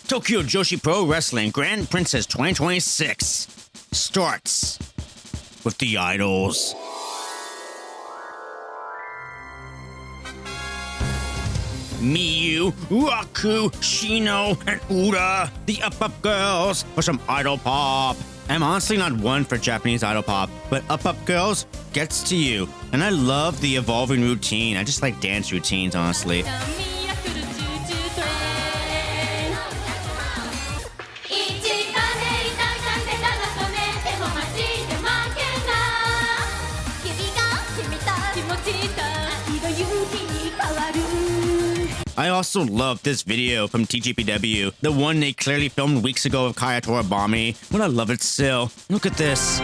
Tokyo Joshi Pro Wrestling Grand Princess 2026 starts with the idols. Miu, Raku, Shino, and Uda, the Up Girls, for some idol pop. I'm honestly not one for Japanese idol pop, but Up Girls gets to you. And I love the evolving routine. I just like dance routines, honestly. I also love this video from TJPW, the one they clearly filmed weeks ago of Kaya Toribami, but I love it still. Look at this.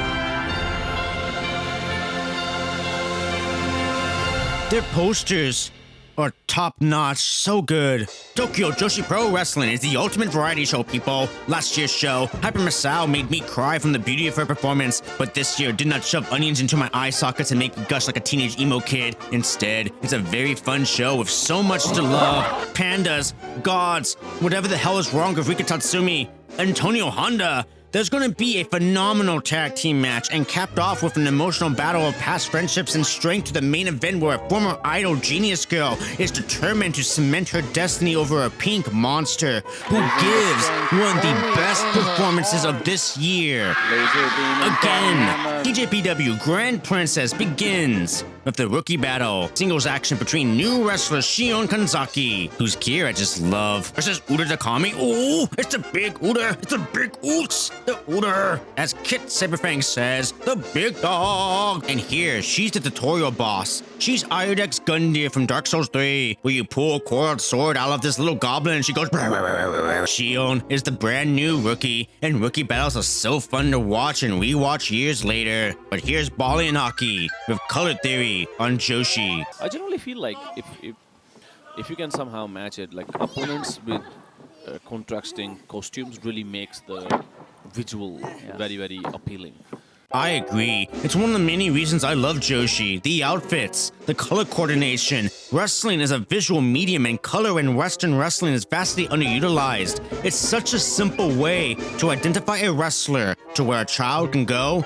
Their posters are top-notch, so good. Tokyo Joshi Pro Wrestling is the ultimate variety show, people. Last year's show, Hyper Masao made me cry from the beauty of her performance, but this year did not shove onions into my eye sockets and make me gush like a teenage emo kid. Instead, it's a very fun show with so much to love. Pandas, gods, whatever the hell is wrong with Rika Tatsumi, Antonio Honda. There's going to be a phenomenal tag team match and capped off with an emotional battle of past friendships and strength to the main event where a former idol genius girl is determined to cement her destiny over a pink monster who gives one of the best performances of this year. Again, TJPW Grand Princess begins with the rookie battle, singles action between new wrestler Shion Kanzaki, whose gear I just love, versus Uda Takami. Oh, it's the big Uda, it's the big Oots, the Uda. As Kit Saberfang says, the big dog. And here, she's the tutorial boss. She's Iodex Gundyr from Dark Souls 3, where you pull a coiled sword out of this little goblin and she goes Shion is the brand new rookie, and rookie battles are so fun to watch and rewatch years later. But here's Bali and Aki with Color Theory on Joshi. I generally feel like if you can somehow match it, like opponents with contrasting costumes really makes the visual very, very appealing. I agree. It's one of the many reasons I love Joshi. The outfits, the color coordination. Wrestling is a visual medium and color in Western wrestling is vastly underutilized. It's such a simple way to identify a wrestler to where a child can go.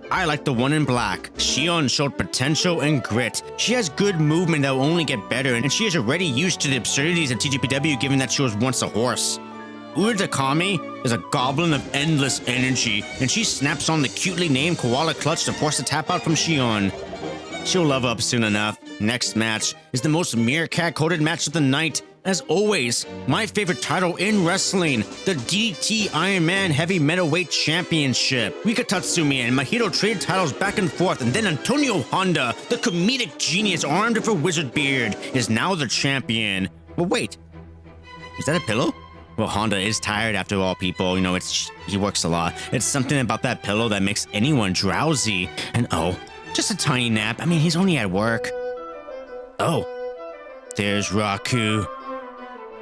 I like the one in black. Shion showed potential and grit. She has good movement that will only get better, and she is already used to the absurdities of TJPW given that she was once a horse. Uda Takami is a goblin of endless energy, and she snaps on the cutely named Koala Clutch to force a tap out from Shion. She'll love up soon enough. Next match is the most Meerkat-coded match of the night. As always, my favorite title in wrestling, the DDT Iron Man Heavy Metalweight Championship. Rika Tatsumi and Mahito trade titles back and forth, and then Antonio Honda, the comedic genius armed with a wizard beard, is now the champion. But wait, is that a pillow? Well, Honda is tired after all, people. You know, he works a lot. It's something about that pillow that makes anyone drowsy. And oh, just a tiny nap. I mean, he's only at work. Oh, there's Raku.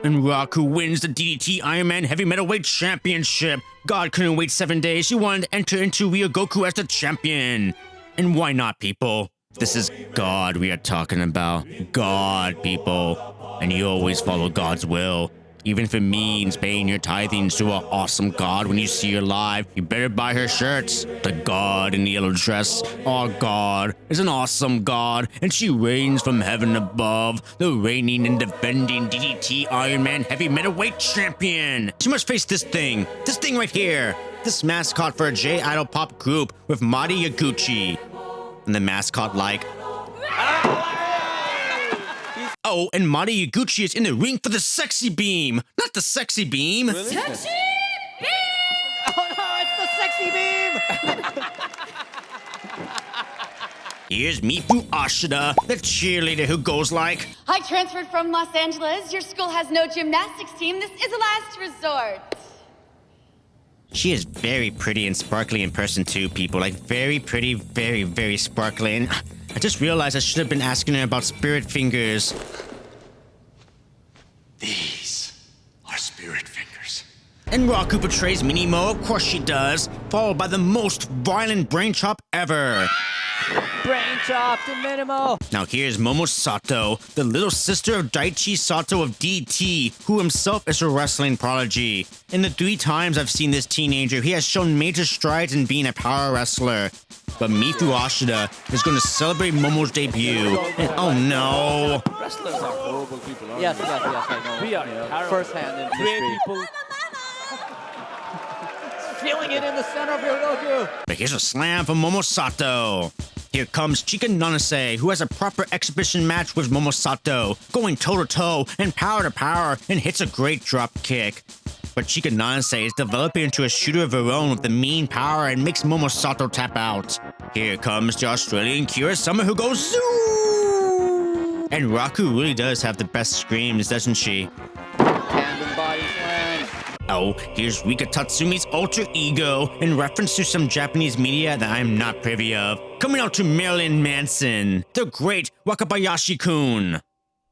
And Raku wins the DDT Iron Man Heavy Metalweight Championship. God couldn't wait 7 days. She wanted to enter into Ryogoku as the champion. And why not, people? This is God we are talking about. God, people. And you always follow God's will. Even if it means paying your tithings to an awesome God when you see her live, you better buy her shirts. The God in the yellow dress, our God, is an awesome God, and she reigns from heaven above, the reigning and defending DDT Iron Man Heavy Metalweight Champion. She must face this thing right here, this mascot for a J-Idol pop group with Mari Yaguchi. And the mascot like... Oh, and Mari Yaguchi is in the ring for the sexy beam, not the sexy beam. Really? Sexy beam! Oh no, it's the sexy beam! Here's Mifu Ashida, the cheerleader who goes like, I transferred from Los Angeles. Your school has no gymnastics team. This is a last resort. She is very pretty and sparkly in person too, people. Like, very pretty, very, very sparkly. And I just realized I should have been asking her about spirit fingers. These are spirit fingers. And Raku betrays Minimo, of course she does, followed by the most violent brain chop ever. brain chop to minimal. Now here's Momo Sato, the little sister of Daichi Sato of DT, who himself is a wrestling prodigy. In the 3 times I've seen this teenager, he has shown major strides in being a power wrestler. But Miu Ashida is going to celebrate Momo's debut. And oh no! Wrestlers are horrible people, aren't Yes, they? I know. We are terrible. First-hand in Great history. people. Feeling it in the center of Hiroku. But here's a slam from Momo Sato. Here comes Chika Nanase, who has a proper exhibition match with Momo Sato, going toe-to-toe and power-to-power, and hits a great drop kick. But Chika Nanase is developing into a shooter of her own with the mean power and makes Momo Sato tap out. Here comes the Australian Kira Summer, who goes zoo! And Raku really does have the best screams, doesn't she? Hand and body slams. Oh, here's Rika Tatsumi's alter ego in reference to some Japanese media that I'm not privy of. Coming out to Marilyn Manson, the great Wakabayashi-kun.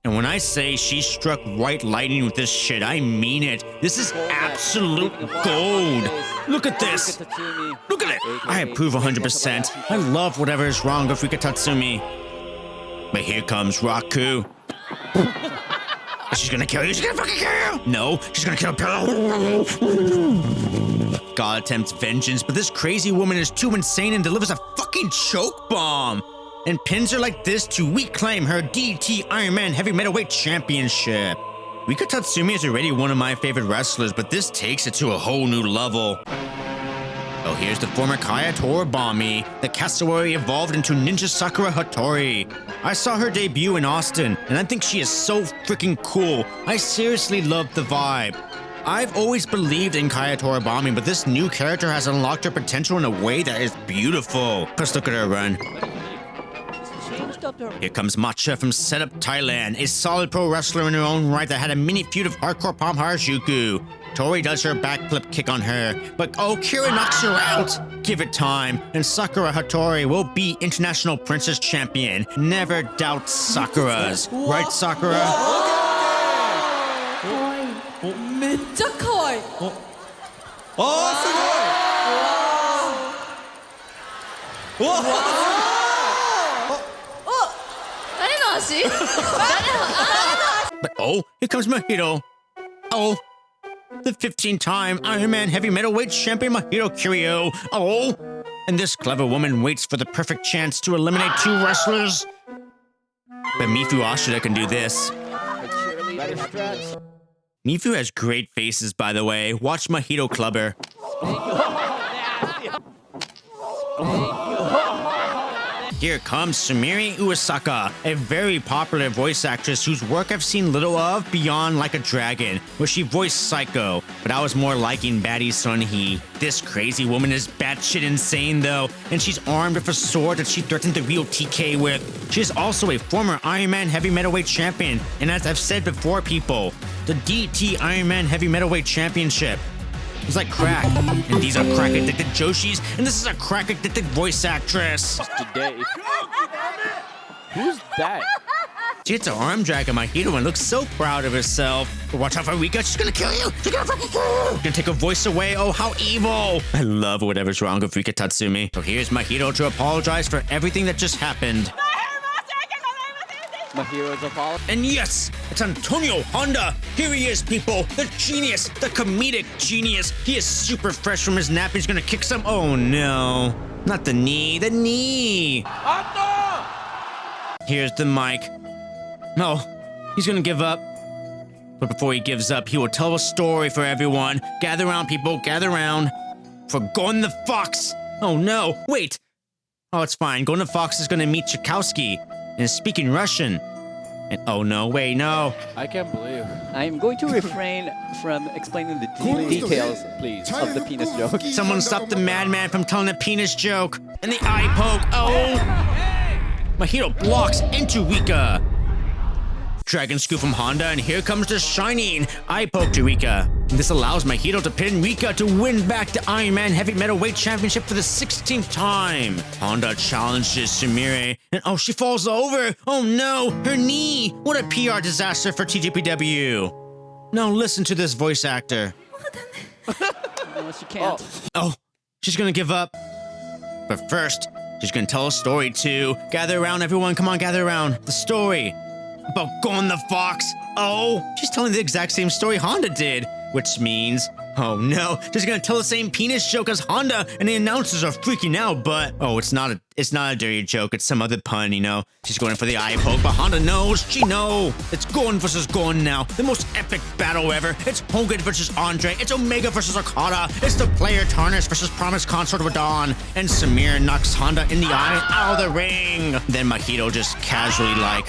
And when I say she struck white lightning with this shit, I mean it. This is absolute gold. Look at this. Look at it. I approve 100%. I love whatever is wrong with Rika Tatsumi. But here comes Raku. She's gonna kill you. She's gonna fucking kill you. No, she's gonna kill Pillow. God attempts vengeance, but this crazy woman is too insane and delivers a fucking choke bomb and pins her like this to reclaim her DT Iron Man Heavy Middleweight Championship. Rika Tatsumi is already one of my favorite wrestlers, but this takes it to a whole new level. Oh, here's the former Kaya Toribami. The cassowary evolved into Ninja Sakura Hattori. I saw her debut in Austin, and I think she is so freaking cool. I seriously love the vibe. I've always believed in Kaya Toribami, but this new character has unlocked her potential in a way that is beautiful. Just look at her run. Here comes Matcha from Setup Thailand, a solid pro wrestler in her own right that had a mini feud of hardcore Palm Harajuku. Tori does her backflip kick on her, but oh, Kira knocks her out. Give it time, and Sakura Hattori will be International Princess Champion. Never doubt Sakura's. Right, Sakura? めっちゃ可愛い。誰の足？誰の？ But oh, here comes Mahito. Oh, the 15-time Iron Man Heavy Middleweight Champion Mahito Kiryu. Oh, and this clever woman waits for the perfect chance to eliminate 2 wrestlers. But Miu Ashida can do this. Miu has great faces, by the way. Watch Mahito clubber. Here comes Sumire Uesaka, a very popular voice actress whose work I've seen little of beyond Like a Dragon, where she voiced Psycho, but I was more liking Baddie Sunhee. This crazy woman is batshit insane though, and she's armed with a sword that she threatened the real TK with. She is also a former Iron Man Heavy Middleweight Champion, and as I've said before people, the DT Iron Man Heavy Middleweight Championship. It's like crack, and these are crack-addicted Joshis, and this is a crack-addicted voice actress. Today. Who's that? She hits an arm drag on Mahito and looks so proud of herself. But watch out for Rika, she's gonna kill you! She's gonna fucking kill you! She's gonna take her voice away, oh how evil! I love whatever's wrong with Rika Tatsumi. So here's Mahito to apologize for everything that just happened. Mahiro's apology. And yes, it's Antonio Honda. Here he is, people. The genius, the comedic genius. He is super fresh from his nap. He's gonna kick some. Oh no, not the knee, the knee. Here's the mic. No, he's gonna give up. But before he gives up, he will tell a story for everyone. Gather around, people, gather around. For Gon the Fox. Oh no, wait. Oh, it's fine. Gon the Fox is gonna meet Tchaikovsky and is speaking Russian. And oh no, wait, no. I can't believe. I'm going to refrain from explaining the details, please, of the penis joke. Someone stop the madman from telling a penis joke. And the eye poke. Oh! Mahito blocks into Rika. Dragon scoop from Honda, and here comes the shining eye poke to Rika. This allows Mahito to pin Rika to win back the Iron Man Heavy Middleweight Championship for the 16th time. Honda challenges Sumire, and oh, she falls over. Oh no, her knee. What a PR disaster for TJPW. Now listen to this voice actor. No, she can't. Oh, she's gonna give up. But first, She's gonna tell a story too. Gather around, everyone. Come on, gather around. The story about Gon the Fox. Oh, she's telling the exact same story Honda did, which means, oh no, she's gonna tell the same penis joke as Honda, and the announcers are freaking out. But oh, it's not a dirty joke. It's some other pun, you know. She's going for the eye poke, but Honda knows. She knows. It's Gon versus Gon now. The most epic battle ever. It's Hogan versus Andre. It's Omega versus Okada. It's the player Tarnish versus Promise Consort Radon. And Samir knocks Honda in the eye out of the ring. Then Mahito just casually like.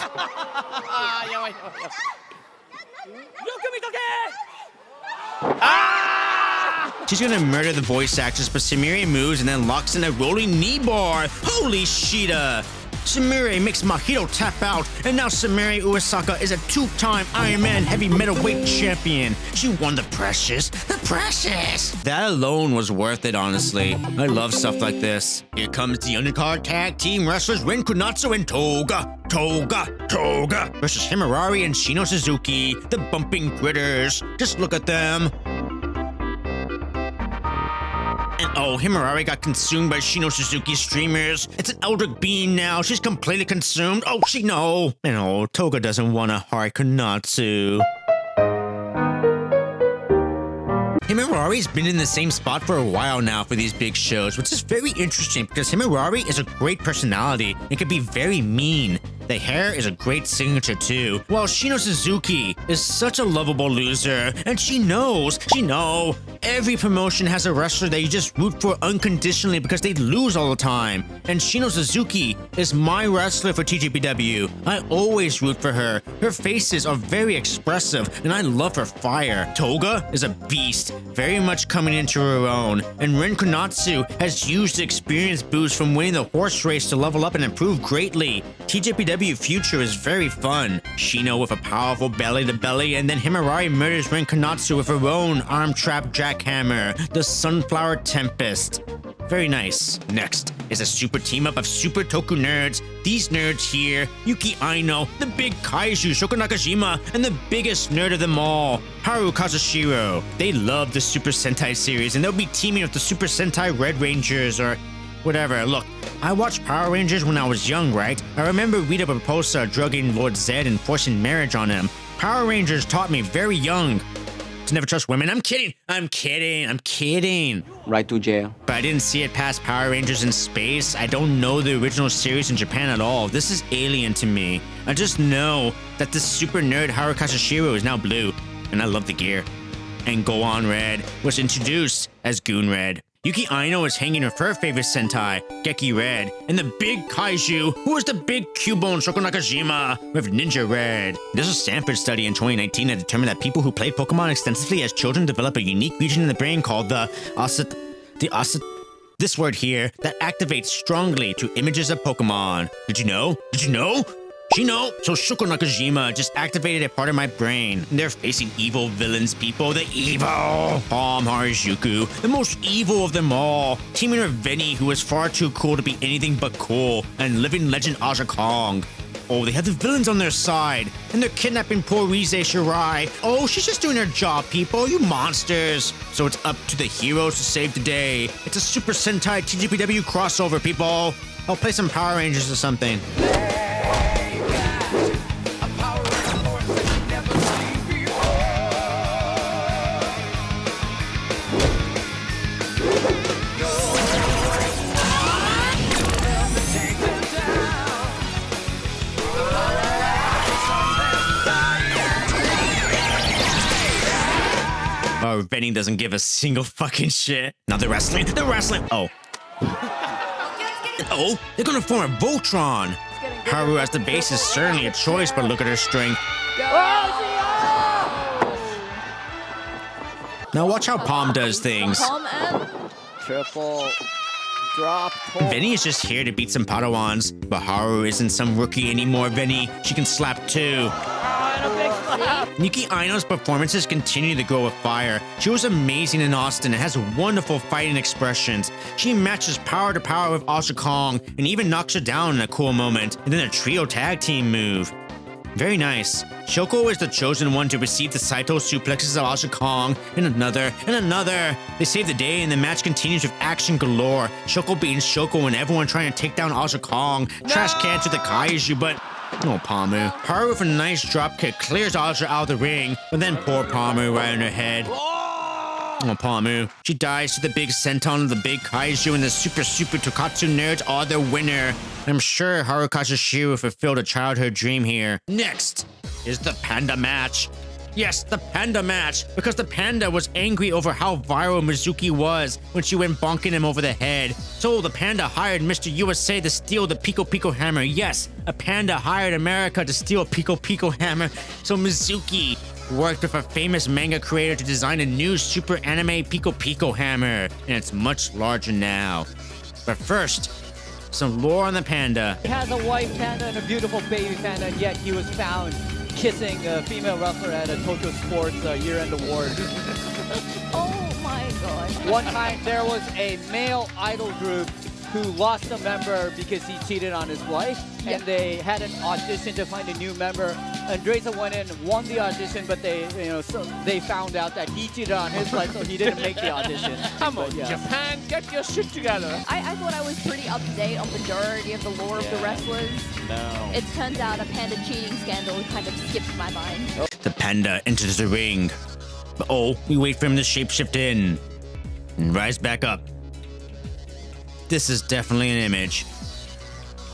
She's gonna murder the voice actress, but Samiri moves and then locks in a rolling knee bar. Holy Sheeta! Samiri makes Mahito tap out, and now Samiri Uesaka is a two-time Iron Man heavy metalweight champion. She won the Precious. The Precious! That alone was worth it, honestly. I love stuff like this. Here comes the undercard tag team wrestlers Ren Kunatsu and Toga versus Himurari and Shino Suzuki, the bumping gritters. Just look at them. And oh, Himurari got consumed by Shino Suzuki's streamers. It's an Eldritch being now. She's completely consumed. Oh, Shino. And oh, Toga doesn't want a Hari Kunatsu. Himurari's been in the same spot for a while now for these big shows, which is very interesting because Himurari is a great personality and can be very mean. The hair is a great signature too, while Shino Suzuki is such a lovable loser, and she knows. Every promotion has a wrestler that you just root for unconditionally because they lose all the time. And Shino Suzuki is my wrestler for TJPW. I always root for her. Her faces are very expressive, and I love her fire. Toga is a beast, very much coming into her own. And Ren Kunatsu has used the experience boost from winning the horse race to level up and improve greatly. TJPW Future is very fun. Shino with a powerful belly-to-belly, and then Himurari murders Ren Kunatsu with her own arm trap jackhammer, the Sunflower Tempest. Very nice. Next is a super team-up of super Toku nerds. These nerds here, Yuki Aino, the big kaiju Shoko Nakajima, and the biggest nerd of them all, Haru Kazushiro. They love the Super Sentai series, and they'll be teaming with the Super Sentai Red Rangers or whatever. Look, I watched Power Rangers when I was young, right? I remember Rita Barbosa drugging Lord Zed and forcing marriage on him. Power Rangers taught me very young to never trust women. I'm kidding. Right to jail. But I didn't see it past Power Rangers in space. I don't know the original series in Japan at all. This is alien to me. I just know that this super nerd Haru Kazushiro is now blue, and I love the gear. And Gohan Red was introduced as Goon Red. Yuki Aino is hanging with her favorite Sentai, Geki Red, and the big kaiju, who is the big Cubone Shoko Nakajima, with Ninja Red. There's a Stanford study in 2019 that determined that people who play Pokemon extensively as children develop a unique region in the brain called this word here, that activates strongly to images of Pokemon. Did you know? Shino, so Shoko Nakajima just activated a part of my brain. They're facing evil villains, people. The evil Palm Harajuku, the most evil of them all. Teaming with Venny, who is far too cool to be anything but cool, and living legend Aja Kong. Oh, they have the villains on their side, and they're kidnapping poor Rize Shirai. Oh, she's just doing her job, people, you monsters. So it's up to the heroes to save the day. It's a Super Sentai TJPW crossover, people. I'll play some Power Rangers or something. Oh, Benny doesn't give a single fucking shit. Now they're wrestling. Oh. Oh, they're gonna form a Voltron. Haru as the base is certainly a choice, but look at her strength. Now watch how Palm does things. Palm and Triple drop. Venny is just here to beat some Padawans, but Haru isn't some rookie anymore, Venny. She can slap too. Yuki Aino's performances continue to grow with fire. She was amazing in Austin and has wonderful fighting expressions. She matches power to power with Asha Kong and even knocks her down in a cool moment, and then a trio tag team move. Very nice. Shoko is the chosen one to receive the Saito suplexes of Aja Kong, and another, and another. They save the day, and the match continues with action galore. Shoko beating Shoko and everyone trying to take down Aja Kong. Trash can to the Kaiju, but... Oh, Palmu. Haru with a nice dropkick clears Aja out of the ring, but then poor Palmu right on her head. Oh, Palmu. She dies to the big senton of the big Kaiju, and the super Tokatsu nerds are the winner. I'm sure Haru Kashishiru fulfilled a childhood dream here. Next is the Panda match. Yes, the Panda match, because the Panda was angry over how viral Mizuki was when she went bonking him over the head. So the Panda hired Mr. USA to steal the Pico Pico hammer. Yes, a Panda hired America to steal Pico Pico hammer. So Mizuki worked with a famous manga creator to design a new super anime Pico Pico hammer, and it's much larger now. But first, some lore on the Panda. He has a white panda and a beautiful baby panda, and yet he was found kissing a female wrestler at a Tokyo Sports year-end award. Oh my god. One time there was a male idol group who lost a member because he cheated on his wife, and they had an audition to find a new member. Andresa went in, won the audition, but they found out that he cheated on his wife, so he didn't make the audition. Come on, Japan, get your shit together. I thought I was pretty up to date on majority of the lore of the wrestlers. No. It turns out a Panda cheating scandal kind of skipped my mind. The Panda enters the ring. But oh, we wait for him to shapeshift in and rise back up. This is definitely an image.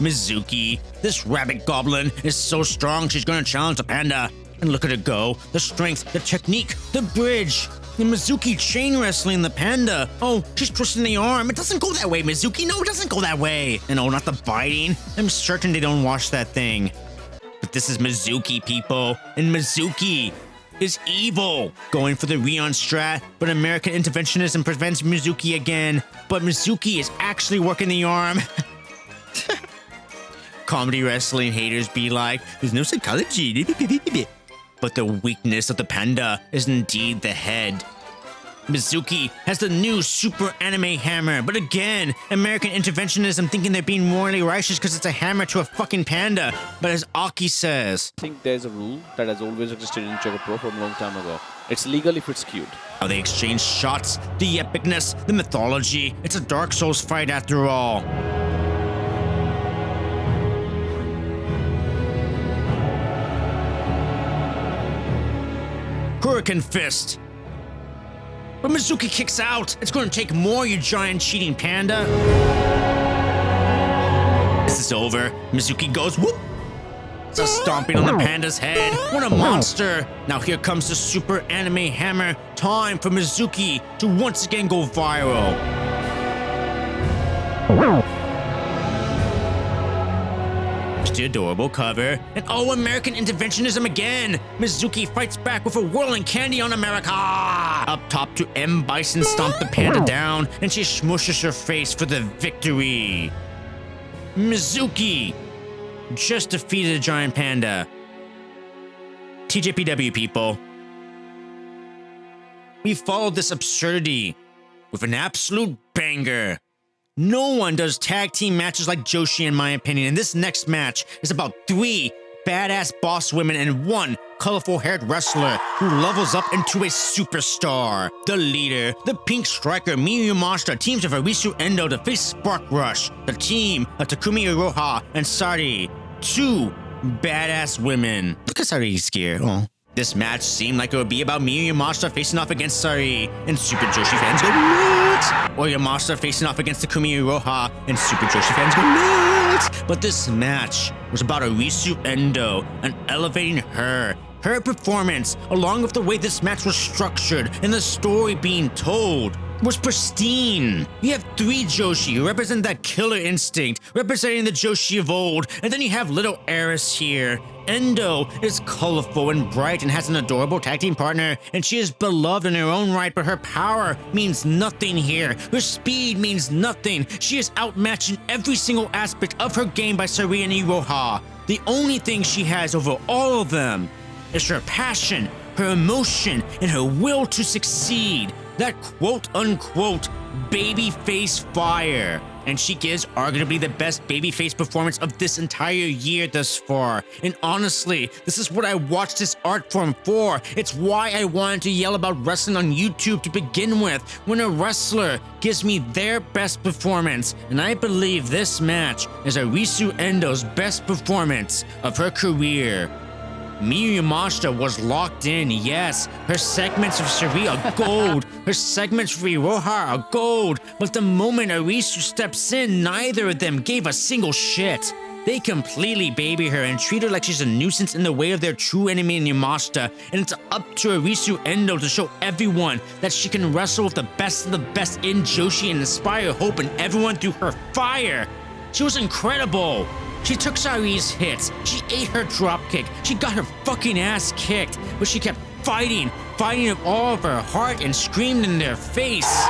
Mizuki, this rabbit goblin is so strong she's gonna challenge the Panda. And look at her go. The strength, the technique, the bridge. The Mizuki chain wrestling the Panda. Oh, she's twisting the arm. It doesn't go that way, Mizuki. No, it doesn't go that way. And oh, not the biting. I'm certain they don't wash that thing. But this is Mizuki, people. And Mizuki is evil. Going for the Rion strat, but American interventionism prevents Mizuki again. But Mizuki is actually working the arm. Comedy wrestling haters be like, there's no psychology. But the weakness of the Panda is indeed the head. Mizuki has the new super anime hammer, but again, American interventionism thinking they're being morally righteous because it's a hammer to a fucking panda. But as Aki says, I think there's a rule that has always existed in Choco Pro from a long time ago. It's legal if it's cute. how they exchange shots, the epicness, the mythology. It's a Dark Souls fight after all. Hurricane Fist. But Mizuki kicks out. It's going to take more, you giant cheating panda. This is over. Mizuki goes whoop. It's a stomping on the panda's head. What a monster. Now here comes the super anime hammer. Time for Mizuki to once again go viral. The adorable cover. And oh, American interventionism again. Mizuki fights back with a whirling candy on America. Up top to M. Bison stomp the panda down, and she smushes her face for the victory. Mizuki just defeated a giant panda. TJPW people. We followed this absurdity with an absolute banger. No one does tag team matches like Joshi, in my opinion, and this next match is about 3 badass boss women and 1 colorful-haired wrestler who levels up into a superstar. The leader, the pink striker Miu Yamashita, teams with Arisu Endo to face Spark Rush. The team of Takumi Iroha and Sari, 2 badass women. Look at Sari's gear. Oh. This match seemed like it would be about Miu Yamashita facing off against Sari, and Super Joshi fans go nuts! Or Yamashita facing off against Takumi Iroha, and Super Joshi fans go nuts! But this match was about Arisu Endo and elevating her. Her performance, along with the way this match was structured and the story being told, was pristine. You have 3 Joshi who represent that killer instinct, representing the Joshi of old, and then you have little Eris here. Endo is colorful and bright and has an adorable tag team partner, and she is beloved in her own right, but her power means nothing here. Her speed means nothing. She is outmatched in every single aspect of her game by Sari and Iroha. The only thing she has over all of them is her passion, her emotion, and her will to succeed. That quote-unquote baby face fire. and she gives arguably the best babyface performance of this entire year thus far. And honestly, this is what I watched this art form for. It's why I wanted to yell about wrestling on YouTube to begin with, when a wrestler gives me their best performance. And I believe this match is Arisu Endo's best performance of her career. Miu Yamashita was locked in, yes. Her segments of Siri are gold. Her segments for Iroha are gold. But the moment Arisu steps in, neither of them gave a single shit. They completely baby her and treat her like she's a nuisance in the way of their true enemy in Yamashita. And it's up to Arisu Endo to show everyone that she can wrestle with the best of the best in Joshi and inspire hope in everyone through her fire. She was incredible. She took Sari's hits, she ate her dropkick, she got her fucking ass kicked, but she kept fighting with all of her heart and screamed in their face.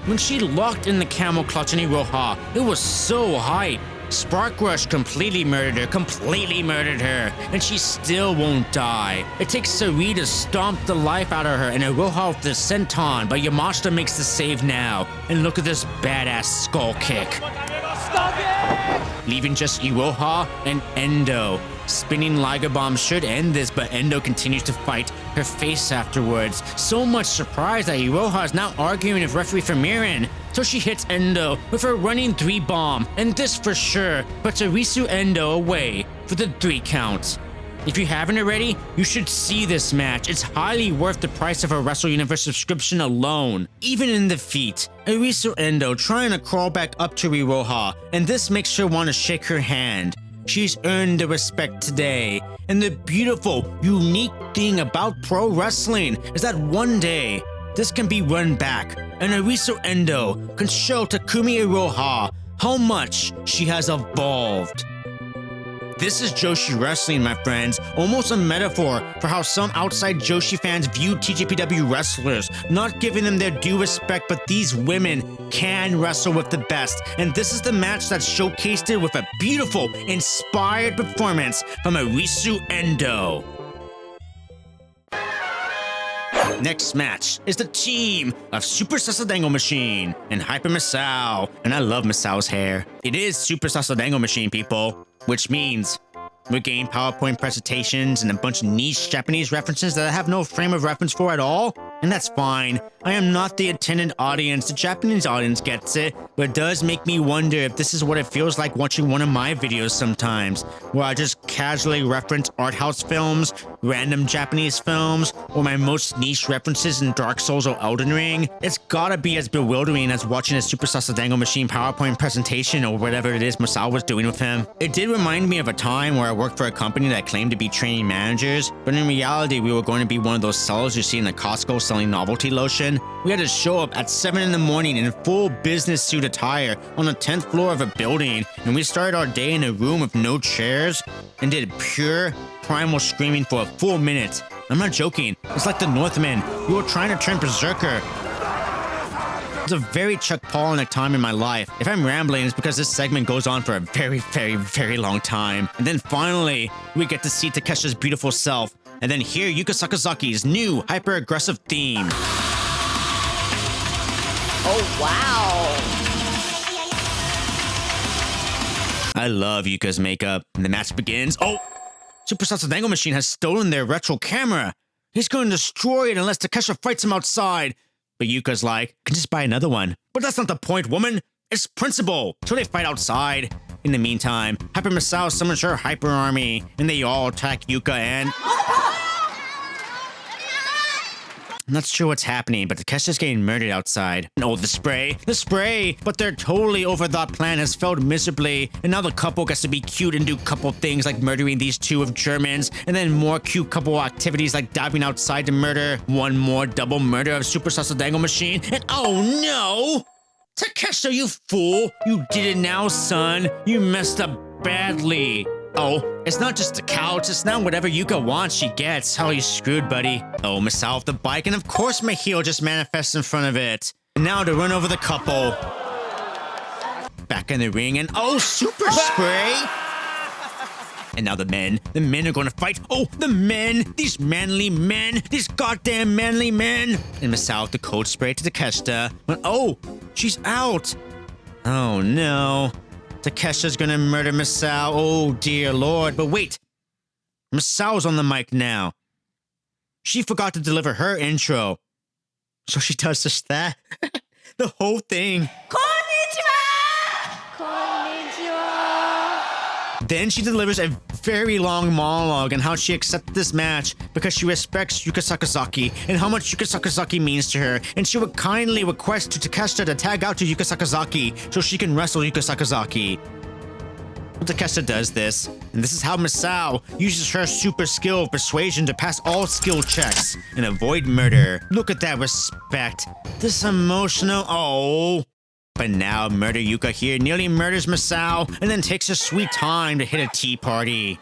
When she locked in the camel clutch on Iroha, it was so hype. Spark Rush completely murdered her, and she still won't die. It takes Sari to stomp the life out of her and Iroha with the senton, but Yamashita makes the save now. And look at this badass skull kick. Stop it! Leaving just Iroha and Endo. Spinning Liger Bomb should end this, but Endo continues to fight her face afterwards. So much surprise that Iroha is now arguing with referee Famirin. So she hits Endo with her running 3 bomb, and this for sure puts Arisu Endo away for the 3 count. If you haven't already, you should see this match. It's highly worth the price of a Wrestle-Universe subscription alone. Even in defeat, Arisu Endo trying to crawl back up to Iroha, and this makes her want to shake her hand. She's earned the respect today. And the beautiful, unique thing about pro wrestling is that one day, this can be run back, and Arisu Endo can show Takumi Iroha how much she has evolved. This is Joshi Wrestling, my friends, almost a metaphor for how some outside Joshi fans view TJPW wrestlers, not giving them their due respect, but these women can wrestle with the best. And this is the match that showcased it with a beautiful, inspired performance from Arisu Endo. Next match is the team of Super Sasadango Machine and Hyper Misao. And I love Misao's hair. It is Super Sasadango Machine, people. Which means we're getting PowerPoint presentations and a bunch of niche Japanese references that I have no frame of reference for at all. And that's fine. I am not the attendant audience. The Japanese audience gets it. But it does make me wonder if this is what it feels like watching one of my videos sometimes, where I just casually reference art house films, random Japanese films, or my most niche references in Dark Souls or Elden Ring. It's gotta be as bewildering as watching a Super Sasadango Machine PowerPoint presentation or whatever it is Masao was doing with him. It did remind me of a time where I worked for a company that claimed to be training managers, but in reality we were going to be one of those sellers you see in the Costco selling novelty lotion. We had to show up at 7 in the morning in full business suit attire on the 10th floor of a building, and we started our day in a room with no chairs and did pure primal screaming for a full minute. I'm not joking. It's like the Northmen. We were trying to turn berserker. It was a very Chuck Palahniuk time in my life. If I'm rambling, it's because this segment goes on for a very, very, very long time. And then finally, we get to see Takesha's beautiful self. And then hear Yuka Sakazaki's new hyper-aggressive theme. Oh, wow. I love Yuka's makeup. And the match begins. Oh! Super Sasadango Machine has stolen their retro camera. He's going to destroy it unless Takesha fights him outside. But Yuka's like, I can just buy another one. But that's not the point, woman. It's principle. So they fight outside. In the meantime, Hyper Misao summons her Hyper Army, and they all attack Yuka and... I'm not sure what's happening, but Takesha's getting murdered outside. And oh, the spray! But their totally overthought plan has failed miserably, and now the couple gets to be cute and do couple things like murdering these two of Germans, and then more cute couple activities like diving outside to murder one more double murder of Super Sasadango Machine, and oh no! Takesha, you fool! You did it now, son! You messed up badly! Oh, it's not just the couch, it's now whatever Yuka wants she gets. Oh, you screwed, buddy. Oh, Misao off the bike, and of course my heel just manifests in front of it. And now to run over the couple. Back in the ring, and oh, super spray! And now the men are gonna fight. Oh, the men! These manly men! These goddamn manly men! And Misao with the cold spray to Takesha. But oh, She's out. Oh no. Takesha's gonna murder Misao. Oh dear lord. But wait. Misao's on the mic now. She forgot to deliver her intro. So she does just that. The whole thing. Then she delivers a very long monologue on how she accepted this match because she respects Yuka Sakazaki and how much Yuka Sakazaki means to her, and she would kindly request to Takesha to tag out to Yuka Sakazaki so she can wrestle Yuka Sakazaki. But Takesha does this, and this is how Misao uses her super skill of persuasion to pass all skill checks and avoid murder. Look at that respect. This emotional, oh. But now Murder Yuka here nearly murders Misao and then takes a sweet time to hit a tea party.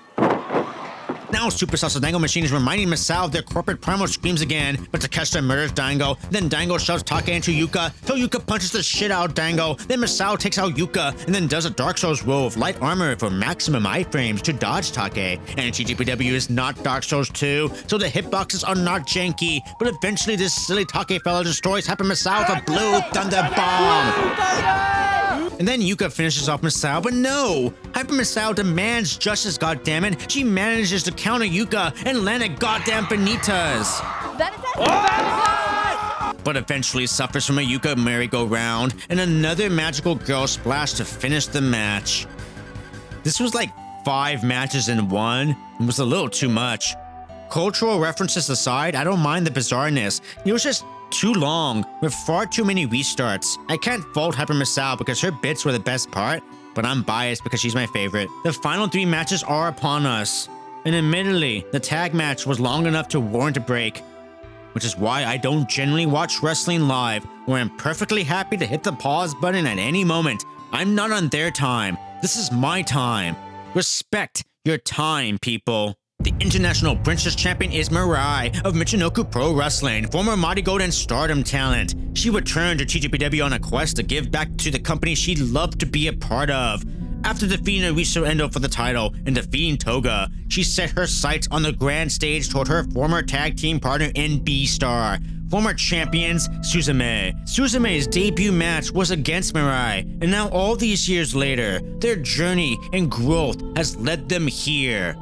Now Superstar Dango Machine is reminding Misao of their corporate primal screams again, but Takesha murders Dango, then Dango shoves Take into Yuka, till Yuka punches the shit out of Dango, then Misao takes out Yuka, and then does a Dark Souls roll of light armor for maximum iframes to dodge Take. And TJPW is not Dark Souls 2, so the hitboxes are not janky, but eventually this silly Take fella destroys Hyper Misao with a blue thunder bomb. And then Yuka finishes off Misao, but no! Hyper Misao demands justice, goddammit. She manages to counter Yuka and land a goddamn Vanitas. But eventually suffers from a Yuka merry-go-round and another magical girl splash to finish the match. This was like 5 matches in one. It was a little too much. Cultural references aside, I don't mind the bizarreness. It was just too long, with far too many restarts. I can't fault Hyper Misao because her bits were the best part, but I'm biased because she's my favorite. The final 3 matches are upon us, and admittedly, the tag match was long enough to warrant a break, which is why I don't generally watch wrestling live, where I'm perfectly happy to hit the pause button at any moment. I'm not on their time. This is my time. Respect your time, people. The International Princess Champion is Mirai of Michinoku Pro Wrestling, former Mighty Gold and Stardom talent. She returned to TJPW on a quest to give back to the company she loved to be a part of. After defeating Arisu Endo for the title and defeating Toga, she set her sights on the grand stage toward her former tag team partner in B-Star, former champions Suzume. Suzume's debut match was against Mirai, and now all these years later, their journey and growth has led them here.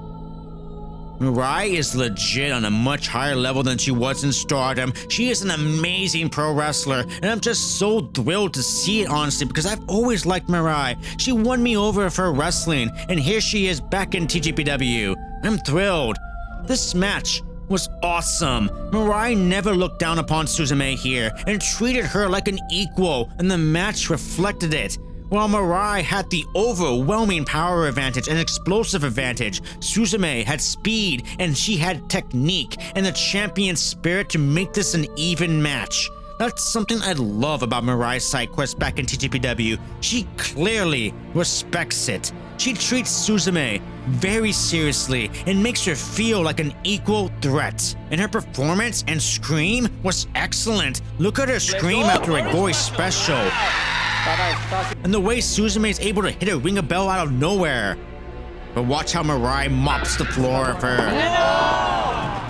Mirai is legit on a much higher level than she was in Stardom. She is an amazing pro wrestler, and I'm just so thrilled to see it, honestly, because I've always liked Mirai. She won me over for wrestling, and here she is back in TJPW. I'm thrilled. This match was awesome. Mirai never looked down upon Suzume here, and treated her like an equal, and the match reflected it. While Mirai had the overwhelming power advantage and explosive advantage, Suzume had speed and she had technique and the champion's spirit to make this an even match. That's something I love about Mirai's side quest back in TJPW. She clearly respects it. She treats Suzume very seriously and makes her feel like an equal threat. And her performance and scream was excellent. Look at her scream after a gory special. And the way Suzume is able to hit a ring a bell out of nowhere. But watch how Mirai mops the floor of her.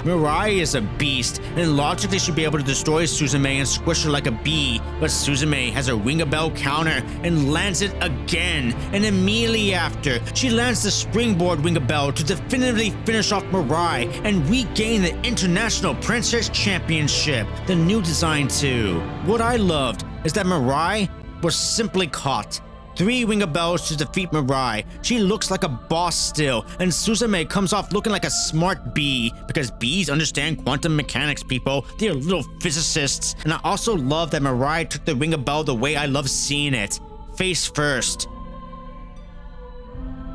Mirai is a beast, and logically should be able to destroy Suzume and squish her like a bee, but Suzume has a ring a bell counter and lands it again, and immediately after, she lands the springboard ring a bell to definitively finish off Mirai and regain the International Princess Championship, the new design too. What I loved is that Mirai was simply caught. 3 ring a bells to defeat Mirai. She looks like a boss still, and Suzume comes off looking like a smart bee, because bees understand quantum mechanics, people. They're little physicists. And I also love that Mirai took the ring a bell the way I love seeing it. Face first.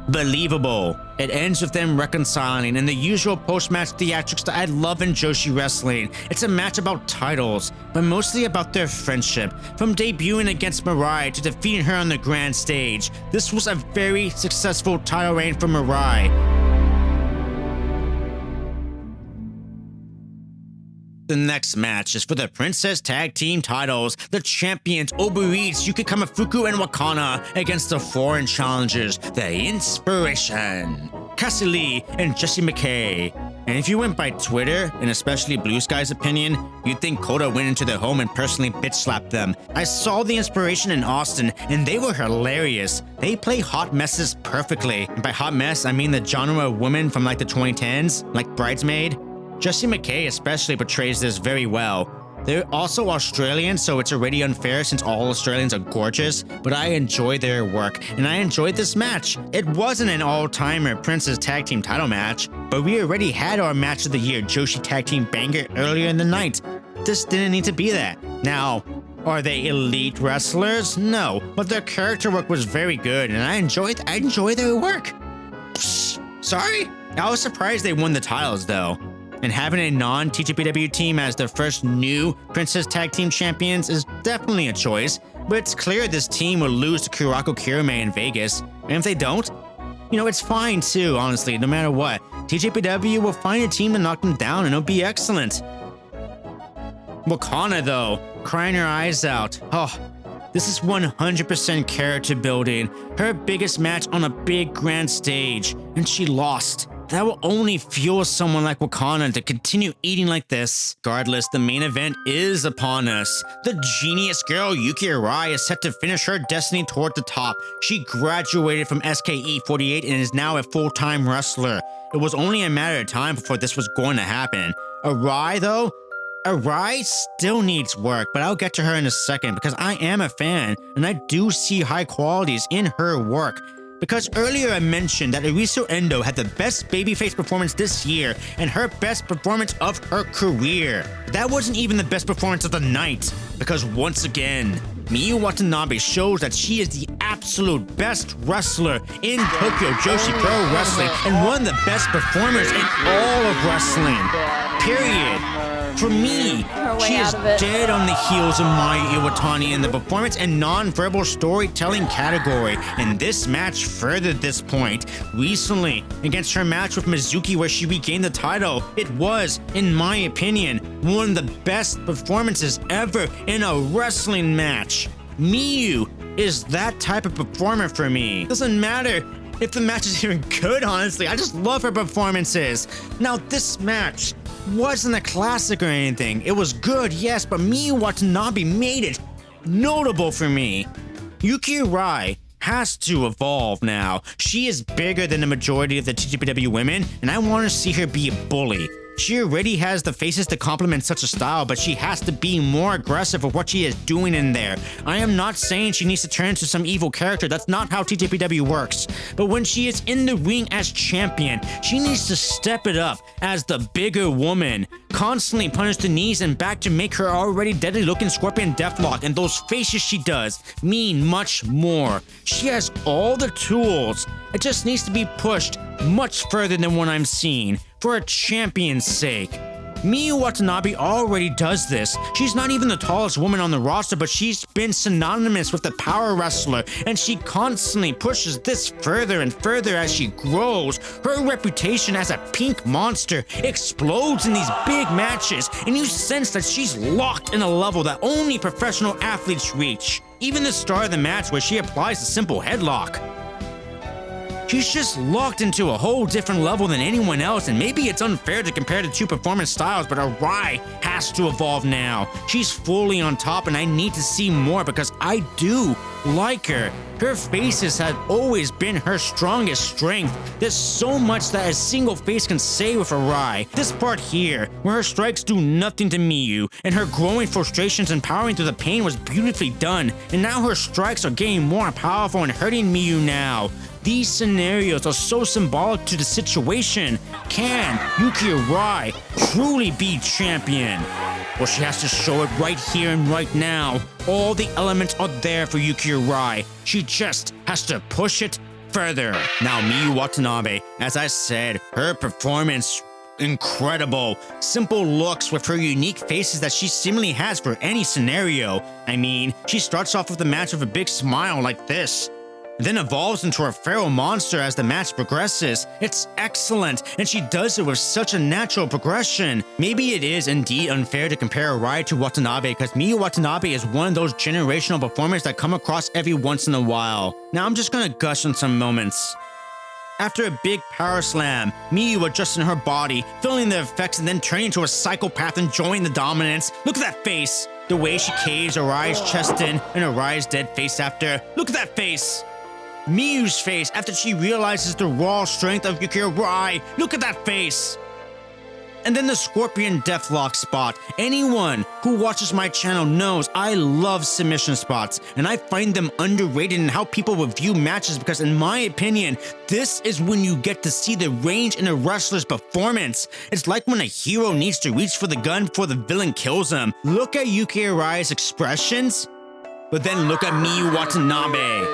Believable. It ends with them reconciling and the usual post-match theatrics that I love in Joshi wrestling. It's a match about titles, but mostly about their friendship. From debuting against Mirai to defeating her on the grand stage, this was a very successful title reign for Mirai. The next match is for the Princess Tag Team titles. The champions Oburitsu, Yuki Kamafuku, and Wakana against the foreign challengers, The Inspiration, Cassie Lee and Jessie McKay. And if you went by Twitter, and especially Blue Sky's opinion, you'd think Kota went into their home and personally bitch-slapped them. I saw the inspiration in Austin, and they were hilarious. They play hot messes perfectly. And by hot mess, I mean the genre of women from like the 2010s, like Bridesmaid. Jessie McKay especially portrays this very well. They're also Australian, so it's already unfair since all Australians are gorgeous, but I enjoy their work, and I enjoyed this match. It wasn't an all-timer Princess Tag Team title match, but we already had our Match of the Year Joshi Tag Team banger earlier in the night. This didn't need to be that. Now, are they elite wrestlers? No, but their character work was very good, and I enjoy their work. Psst, sorry? I was surprised they won the titles, though. And having a non-TJPW team as their first new Princess Tag Team champions is definitely a choice, but it's clear this team will lose to Kurako Kirame in Vegas, and if they don't, it's fine too, honestly, no matter what. TJPW will find a team to knock them down and it'll be excellent. Wakana though, crying her eyes out. Oh, this is 100% character building, her biggest match on a big grand stage, and she lost. That will only fuel someone like Wakana to continue eating like this. Regardless, the main event is upon us. The genius girl Yuki Arai is set to finish her destiny toward the top. She graduated from SKE48 and is now a full-time wrestler. It was only a matter of time before this was going to happen. Arai though? Arai still needs work, but I'll get to her in a second because I am a fan and I do see high qualities in her work. Because earlier I mentioned that Arisu Endo had the best babyface performance this year and her best performance of her career. That wasn't even the best performance of the night, because once again, Miu Watanabe shows that she is the absolute best wrestler in Tokyo Joshi Pro Wrestling and one of the best performers in all of wrestling. Period. For me, she is dead on the heels of Mai Iwatani in the performance and non-verbal storytelling category, and this match furthered this point. Recently, against her match with Mizuki where she regained the title, it was, in my opinion, one of the best performances ever in a wrestling match. Miu is that type of performer for me. Doesn't matter if the match is even good, honestly. I just love her performances. Now, this match wasn't a classic or anything. It was good, yes, but Miu Watanabe made it notable for me. Yuki Arai has to evolve now. She is bigger than the majority of the TJPW women, and I want to see her be a bully. She already has the faces to complement such a style, but she has to be more aggressive with what she is doing in there. I am not saying she needs to turn into some evil character. That's not how TJPW works. But when she is in the ring as champion, she needs to step it up as the bigger woman. Constantly punish the knees and back to make her already deadly looking Scorpion Deathlock, and those faces she does mean much more. She has all the tools. It just needs to be pushed much further than what I'm seeing, for a champion's sake. Miu Watanabe already does this. She's not even the tallest woman on the roster, but she's been synonymous with the power wrestler, and she constantly pushes this further and further as she grows. Her reputation as a pink monster explodes in these big matches, and you sense that she's locked in a level that only professional athletes reach. Even the start of the match where she applies a simple headlock. She's just locked into a whole different level than anyone else, and maybe it's unfair to compare the two performance styles, but Arai has to evolve now. She's fully on top, and I need to see more because I do like her. Her faces have always been her strongest strength. There's so much that a single face can say with Arai. This part here, where her strikes do nothing to Miu, and her growing frustrations and powering through the pain was beautifully done, and now her strikes are getting more powerful and hurting Miu now. These scenarios are so symbolic to the situation. Can Yuki Arai truly be champion? Well, she has to show it right here and right now. All the elements are there for Yuki Arai. She just has to push it further. Now, Miu Watanabe, as I said, her performance incredible. Simple looks with her unique faces that she seemingly has for any scenario. I mean, she starts off with the match with a big smile like this, then evolves into a feral monster as the match progresses. It's excellent, and she does it with such a natural progression. Maybe it is indeed unfair to compare Arai to Watanabe, because Miu Watanabe is one of those generational performers that come across every once in a while. Now I'm just gonna gush on some moments. After a big power slam, Miu adjusting her body, feeling the effects and then turning into a psychopath enjoying the dominance. Look at that face. The way she caves Arai's chest in and Arai's dead face after. Look at that face. Miu's face after she realizes the raw strength of Yuki Arai. Look at that face. And then the Scorpion Deathlock spot. Anyone who watches my channel knows I love submission spots, and I find them underrated in how people review matches because in my opinion, this is when you get to see the range in a wrestler's performance. It's like when a hero needs to reach for the gun before the villain kills him. Look at Yuki Arai's expressions, but then look at Miu Watanabe.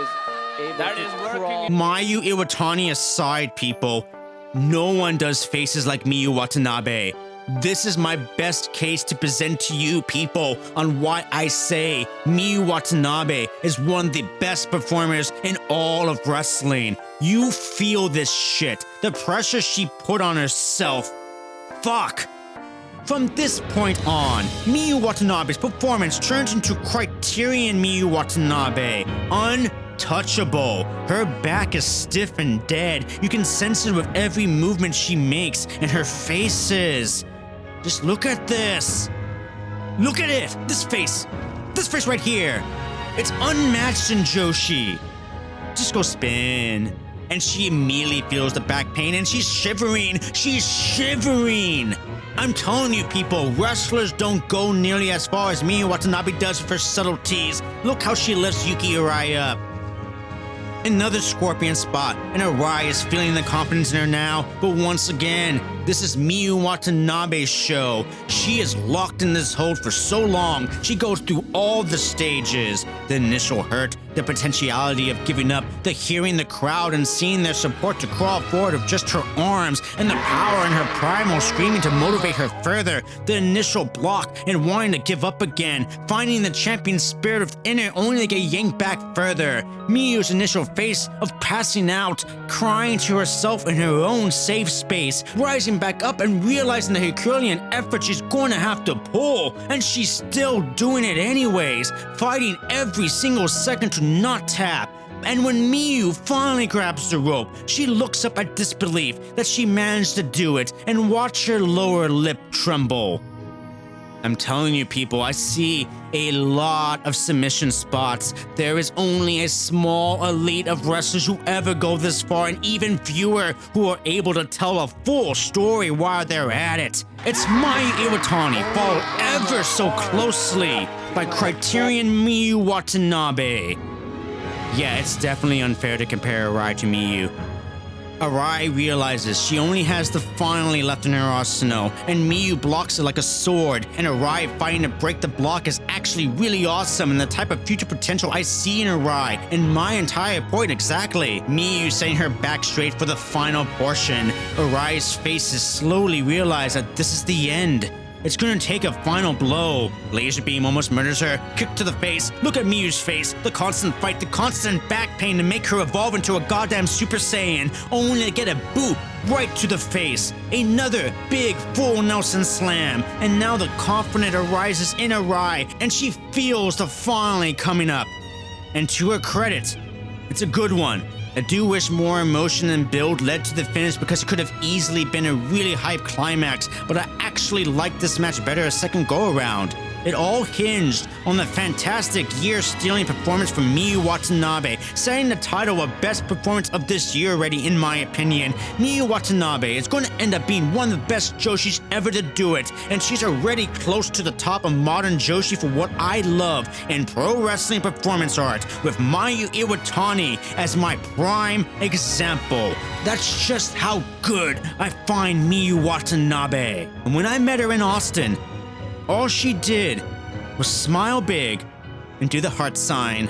That is working. Mayu Iwatani aside, people, no one does faces like Miu Watanabe. This is my best case to present to you people on why I say Miu Watanabe is one of the best performers in all of wrestling. You feel this shit, the pressure she put on herself. Fuck. From this point on, Miu Watanabe's performance turns into Criterion Miu Watanabe. Untouchable. Her back is stiff and dead. You can sense it with every movement she makes and her faces. Just look at this. Look at it. This face right here. It's unmatched in Joshi. Just go spin. And she immediately feels the back pain and she's shivering. She's shivering. I'm telling you people, wrestlers don't go nearly as far as Miu Watanabe does with her subtleties. Look how she lifts Yuki Arai up. Another Scorpion spot, and Arai is feeling the confidence in her now, but once again, this is Miu Watanabe's show. She is locked in this hold for so long, she goes through all the stages. The initial hurt, the potentiality of giving up, the hearing the crowd and seeing their support to crawl forward with just her arms, and the power in her primal screaming to motivate her further, the initial block and wanting to give up again, finding the champion's spirit within her only to get yanked back further. Miu's initial face of passing out, crying to herself in her own safe space, rising back up and realizing the Herculean effort she's going to have to pull, and she's still doing it anyways, fighting every single second to not tap. And when Miu finally grabs the rope, she looks up at disbelief that she managed to do it and watch her lower lip tremble. I'm telling you people, I see a lot of submission spots. There is only a small elite of wrestlers who ever go this far and even fewer who are able to tell a full story while they're at it. It's Mayu Iwatani, followed ever so closely by Criterion Miu Watanabe. Yeah, it's definitely unfair to compare Arai to Miu. Arai realizes she only has the finally left in her arsenal, and Miu blocks it like a sword, and Arai fighting to break the block is actually really awesome and the type of future potential I see in Arai, and my entire point exactly. Miu setting her back straight for the final portion. Arai's face is slowly realize that this is the end. It's gonna take a final blow. Laser beam almost murders her. Kick to the face. Look at Miu's face. The constant fight, the constant back pain to make her evolve into a goddamn Super Saiyan, only to get a boot right to the face. Another big full Nelson slam. And now the confidence arises in Arai, and she feels the finally coming up. And to her credit, it's a good one. I do wish more emotion and build led to the finish because it could have easily been a really hype climax, but I actually liked this match better a second go around. It all hinged on the fantastic year-stealing performance from Miu Watanabe, setting the title of best performance of this year already in my opinion. Miu Watanabe is going to end up being one of the best Joshis ever to do it, and she's already close to the top of modern Joshi for what I love in pro wrestling performance art, with Mayu Iwatani as my prime example. That's just how good I find Miu Watanabe. And when I met her in Austin, all she did was smile big and do the heart sign.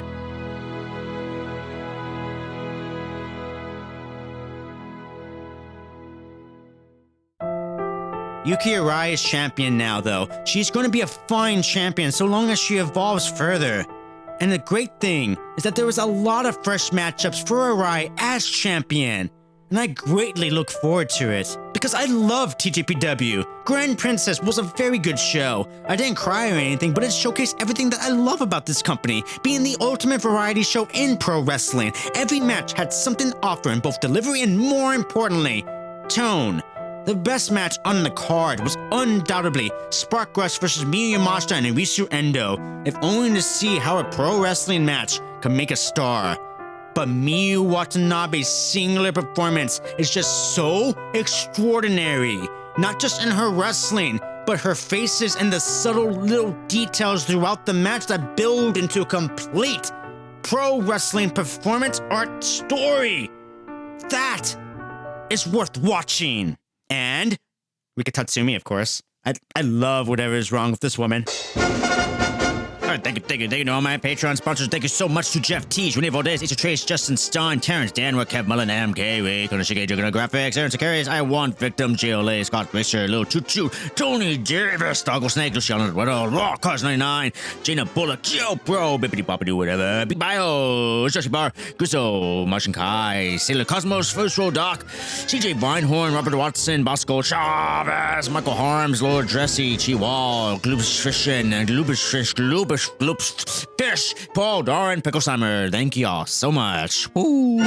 Yuki Arai is champion now, though. She's going to be a fine champion so long as she evolves further. And the great thing is that there was a lot of fresh matchups for Arai as champion. and I greatly look forward to it. Because I love TJPW. Grand Princess was a very good show. I didn't cry or anything, but it showcased everything that I love about this company, being the ultimate variety show in pro wrestling. Every match had something to offer in both delivery and, more importantly, tone. The best match on the card was undoubtedly Spark Rush versus Miu Yamashita and Arisu Endo, if only to see how a pro wrestling match could make a star. But Miu Watanabe's singular performance is just so extraordinary, not just in her wrestling, but her faces and the subtle little details throughout the match that build into a complete pro wrestling performance art story. That is worth watching. And Rika Tatsumi, of course. I love whatever is wrong with this woman. All right, thank you to all my Patreon sponsors. Thank you so much to Jeff T, Renee Valdez, Asa Trace, Justin Stein, Terrence Danworth, Kev Mullen, MK, Ray, Konoshige, Juggernaut Graphics, Aaron Sakarias, I Want, Victim, JLA, Scott Glacier, Lil Choo Choo, Tony Davis, Doggle Snake, Luciano Eduardo, Raw, Cars 99, Jaina Bullock, Joe Bro, Bippity Boppity, whatever, Big Bio, Joshi Bar, Gusso, Martian Kai, Sailor Cosmos, First Row Doc, CJ Vinehorn, Robert Watson, Bosco Chavez, Michael Harms, Lord Dressy, Chihuahua, Gloobish Fishin, Gloobish Fish, Gloobish Fish, Paul Doran, Picklesheimer. Thank y'all so much. Woo.